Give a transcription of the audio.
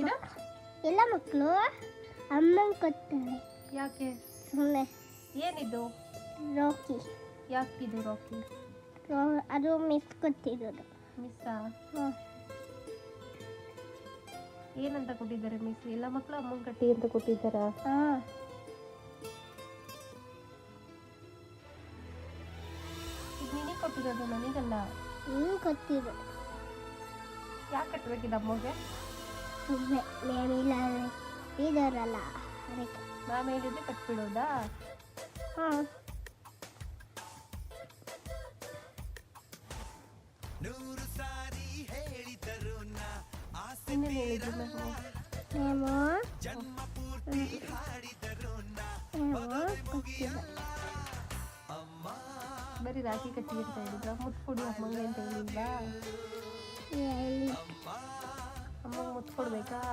ಏನು ಎಲ್ಲ ಮಕ್ಕಳು ಅಮ್ಮಂಗೆ ಕೊಡ್ತಾರೆ. ಯಾಕೆ? ಸುಮ್ಮನೆ. ಏನಿದು ರಾಕಿ. ಯಾಕಿದು ರಾಕಿ? ಅದು ಮಿಸ್ ಕೊಟ್ಟಿರೋದು. ಮಿಸ್ಸಾ? ಹ್ಞೂ. ಏನಂತ ಕೊಟ್ಟಿದ್ದಾರೆ ಮಿಸ್? ಎಲ್ಲ ಮಕ್ಕಳು ಅಮ್ಮಂಗೆ ಕಟ್ಟಿ ಅಂತ ಕೊಟ್ಟಿದ್ದಾರಾ? ಹಾಂ. ಇದು ನಿನಗೆ ಕೊಟ್ಟಿರೋದು, ನನಗಲ್ಲ. ಕೊಟ್ಟಿರೋ. ಯಾಕೆ ಕಟ್ಟಬೇಕಿದೆ ಅಮ್ಮಗೆ? ಸುಮ್ಮನೆ ಮೇಮಿಲ್ಲ ಇದಾರಲ್ಲ ಅದಕ್ಕೆ. ಮ್ಯಾಮ್ ಹೇಳಿದ್ರೆ ಕಟ್ಬಿಡೋದಾ? ಹಾಂ. ಇನ್ನೇನು ಹೇಳಿದ್ರು ಮ್ಯಾಮು? ಬರೀ ರಾಖಿ ಕಟ್ಟಿ ಅಂತ ಹೇಳಿದ್ರ? ಮುತ್ತು ಕೊಡಿ ಅಮ್ಮಂಗೆ ಅಂತ ಹೇಳಿಲ್ವಾ? ಅಮ್ಮಂಗೆ ಮುತ್ತು ಕೊಡ್ಬೇಕಾ?